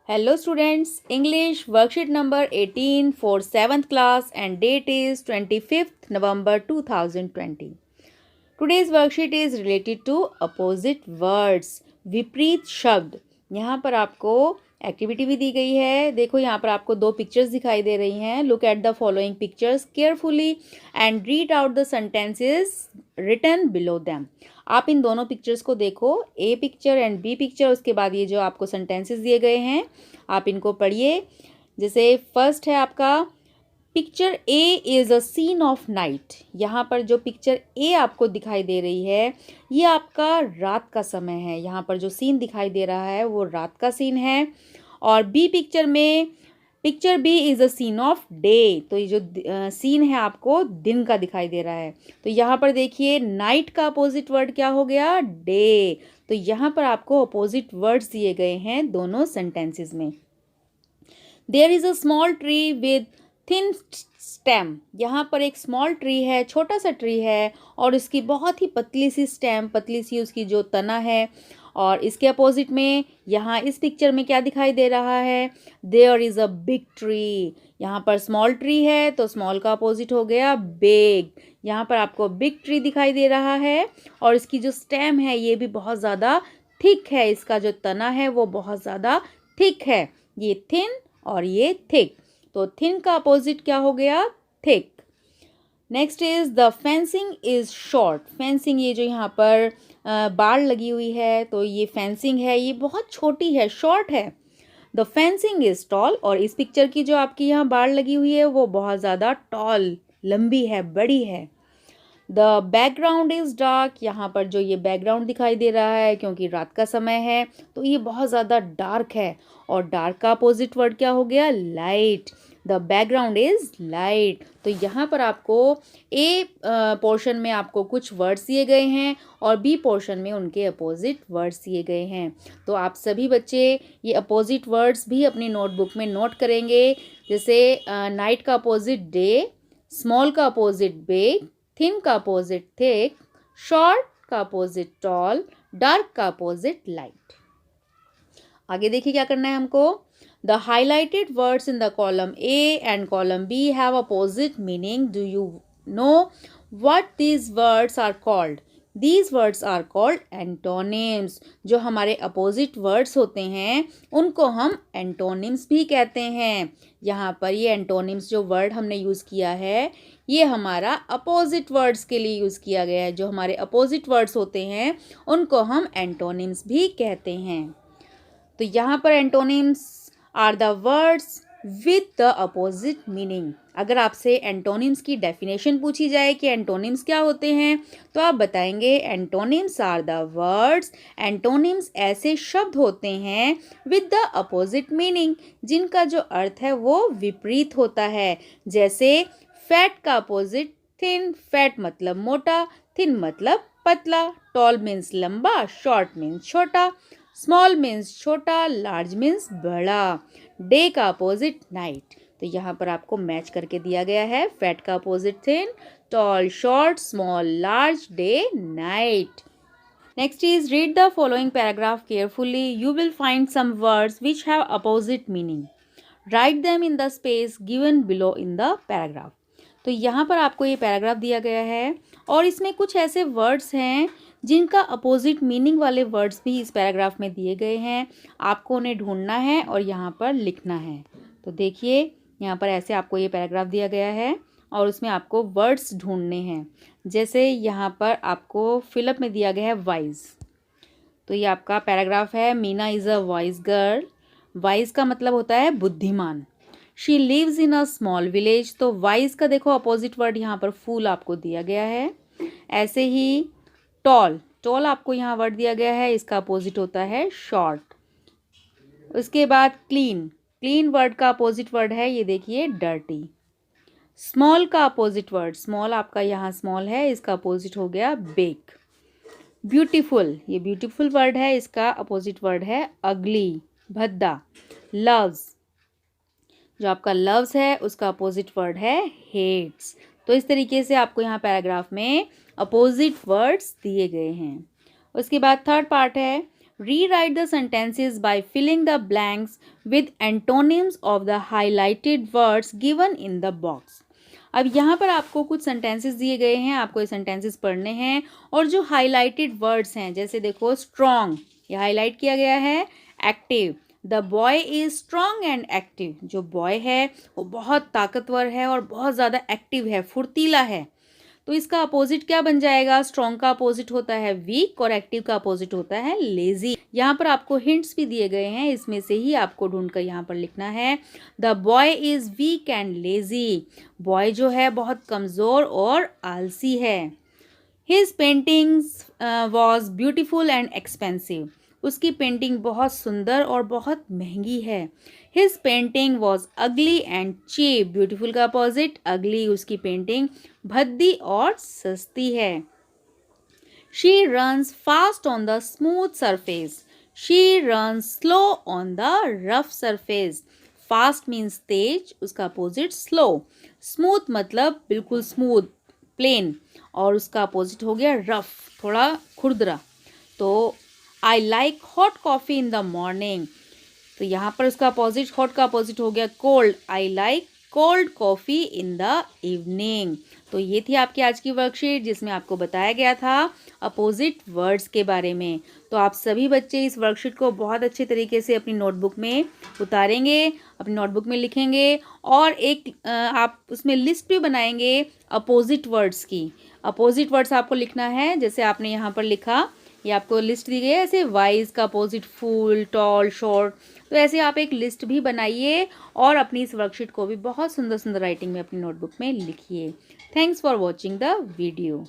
Hello students, English worksheet number 18 for 7th class and date is 25th November 2020. Today's worksheet is related to opposite words, विपरीत शब्द। यहाँ पर आपको activity भी दी गई है। देखो यहाँ पर आपको दो पिक्चर्स दिखाई दे रही हैं। Look at the following pictures carefully and read out the sentences written below them. आप इन दोनों पिक्चर्स को देखो, A picture and B picture. उसके बाद ये जो आपको सेंटेंसेस दिए गए हैं आप इनको पढ़िए। जैसे फर्स्ट है आपका picture A is a scene of night. यहाँ पर जो पिक्चर ए आपको दिखाई दे रही है ये आपका रात का समय है। यहाँ पर जो सीन दिखाई दे रहा है वो रात का सीन है। और बी पिक्चर में picture B is a scene of day. तो ये जो सीन है आपको दिन का दिखाई दे रहा है। तो यहाँ पर देखिए नाइट का अपोजिट वर्ड क्या हो गया? डे। तो यहाँ पर आपको अपोजिट वर्ड्स दिए गए हैं दोनों सेंटेंसेस में। There is a small tree with thin stem. यहाँ पर एक स्मॉल ट्री है, छोटा सा ट्री है और इसकी बहुत ही पतली सी स्टेम, पतली सी उसकी जो तना है। और इसके अपोजिट में यहाँ इस पिक्चर में क्या दिखाई दे रहा है? There is a big tree. यहाँ पर स्मॉल ट्री है तो स्मॉल का अपोजिट हो गया बिग। यहाँ पर आपको बिग ट्री दिखाई दे रहा है और इसकी जो स्टेम है ये भी बहुत ज़्यादा थिक है। इसका जो तना है वो बहुत ज़्यादा थिक है। ये थिन और ये थिक। तो थिन का अपोजिट क्या हो गया? Thick. Next is the fencing is short. Fencing, ये जो यहाँ पर बाड़ लगी हुई है तो ये फेंसिंग है, ये बहुत छोटी है, शॉर्ट है। The fencing is tall. और इस पिक्चर की जो आपकी यहाँ बाड़ लगी हुई है वो बहुत ज़्यादा टॉल, लंबी है, बड़ी है। The background is dark. यहाँ पर जो ये बैकग्राउंड दिखाई दे रहा है क्योंकि रात का समय है तो ये बहुत ज़्यादा डार्क है। और डार्क का अपोजिट वर्ड क्या हो गया? Light. The background is light. तो यहाँ पर आपको ए पोर्शन में आपको कुछ वर्ड्स दिए गए हैं और बी पोर्शन में उनके अपोजिट वर्ड्स दिए गए हैं। तो आप सभी बच्चे ये अपोजिट वर्ड्स भी अपनी नोटबुक में नोट करेंगे। जैसे नाइट का अपोजिट डे, स्मॉल का अपोजिट बिग, थिन का अपोजिट थिक, शॉर्ट का अपोजिट टॉल, डार्क का अपोजिट लाइट। आगे देखिए क्या करना है हमको। The highlighted words in the column A and column B have opposite meaning. Do you know what these words are called? These words are called antonyms. जो हमारे opposite words होते हैं उनको हम एंटोनिम्स भी कहते हैं। यहाँ पर ये एंटोनिम्स जो वर्ड हमने यूज़ किया है ये हमारा अपोजिट वर्ड्स के लिए यूज़ किया गया है। जो हमारे अपोजिट वर्ड्स होते हैं उनको हम एंटोनिम्स भी कहते हैं। तो यहाँ पर antonyms are the words with the opposite meaning. अगर आपसे एंटोनिम्स की डेफिनेशन पूछी जाए कि एंटोनिम्स क्या होते हैं तो आप बताएंगे antonyms are the words. Antonyms ऐसे शब्द होते हैं विद द अपोजिट मीनिंग जिनका जो अर्थ है वो विपरीत होता है। जैसे फैट का अपोजिट थिन। फैट मतलब मोटा, थिन मतलब पतला। टॉल मीन्स लंबा, शॉर्ट मीन्स छोटा। स्मॉल मीन्स छोटा, लार्ज मीन्स बड़ा। डे का अपोजिट नाइट। तो यहाँ पर आपको मैच करके दिया गया है। फैट का opposite thin, tall short, small large, day night. Next is read the following paragraph carefully. You will find some words which have opposite meaning. Write them in the space given below in the paragraph. तो यहाँ पर आपको ये paragraph दिया गया है और इसमें कुछ ऐसे वर्ड्स हैं जिनका अपोजिट मीनिंग वाले वर्ड्स भी इस पैराग्राफ में दिए गए हैं। आपको उन्हें ढूंढना है और यहाँ पर लिखना है। तो देखिए यहाँ पर ऐसे आपको ये पैराग्राफ दिया गया है और उसमें आपको वर्ड्स ढूंढने हैं। जैसे यहाँ पर आपको फिलअप में दिया गया है वाइज। तो ये आपका पैराग्राफ है। Meena is a wise girl. Wise का मतलब होता है बुद्धिमान। She lives in a small village. तो वाइज का देखो अपोजिट वर्ड यहाँ पर फूल आपको दिया गया है। ऐसे ही टॉल, टॉल आपको यहाँ वर्ड दिया गया है, इसका अपोजिट होता है शॉर्ट। उसके बाद क्लीन, क्लीन वर्ड का अपोजिट वर्ड है ये देखिए डर्टी। स्मॉल का अपोजिट वर्ड, स्मॉल आपका यहाँ स्मॉल है, इसका अपोजिट हो गया बिग। ब्यूटीफुल, ये ब्यूटीफुल वर्ड है, इसका अपोजिट वर्ड है अगली, भद्दा। लव्स, जो आपका लव्स है उसका अपोजिट वर्ड है हेट्स। तो इस तरीके से आपको यहाँ पैराग्राफ में अपोजिट वर्ड्स दिए गए हैं। उसके बाद थर्ड पार्ट है Rewrite the sentences by filling the blanks with antonyms of the highlighted words given in the box. अब यहाँ पर आपको कुछ सेंटेंसेस दिए गए हैं, आपको ये सेंटेंसेस पढ़ने हैं और जो हाईलाइटेड वर्ड्स हैं, जैसे देखो स्ट्रॉन्ग, ये हाईलाइट किया गया है. Active, the boy is strong and active, जो बॉय है वो बहुत ताकतवर है और बहुत ज़्यादा एक्टिव है, फुर्तीला है. तो इसका अपोजिट क्या बन जाएगा? स्ट्रॉन्ग का अपोजिट होता है वीक और एक्टिव का अपोजिट होता है लेजी. यहाँ पर आपको हिंट्स भी दिए गए हैं, इसमें से ही आपको ढूंढकर यहाँ पर लिखना है. The boy is weak and lazy, boy जो है बहुत कमज़ोर और आलसी है. His paintings was beautiful and expensive, उसकी पेंटिंग बहुत सुंदर और बहुत महंगी है. His painting was ugly and cheap, beautiful का अपोजिट अगली, उसकी पेंटिंग भद्दी और सस्ती है. She runs fast on the smooth surface, she runs slow on the rough surface. Fast means तेज, उसका अपोजिट स्लो. स्मूथ मतलब बिल्कुल स्मूथ, प्लेन, और उसका अपोजिट हो गया रफ, थोड़ा खुरदरा. तो I like hot coffee in the morning, तो यहाँ पर उसका अपोजिट, हॉट का अपोजिट हो गया cold. I like cold coffee in the evening. तो ये थी आपकी आज की वर्कशीट जिसमें आपको बताया गया था अपोजिट वर्ड्स के बारे में. तो आप सभी बच्चे इस वर्कशीट को बहुत अच्छे तरीके से अपनी नोटबुक में उतारेंगे, अपनी नोटबुक में लिखेंगे और एक आप उसमें लिस्ट भी बनाएंगे अपोजिट वर्ड्स की. अपोजिट वर्ड्स आपको लिखना है, जैसे आपने यहाँ पर लिखा, ये आपको लिस्ट दी गई है, ऐसे वाइज का अपोजिट फूल, टॉल, शॉर्ट. तो ऐसे आप एक लिस्ट भी बनाइए और अपनी इस वर्कशीट को भी बहुत सुंदर सुंदर राइटिंग में अपनी नोटबुक में लिखिए. Thanks for watching the video.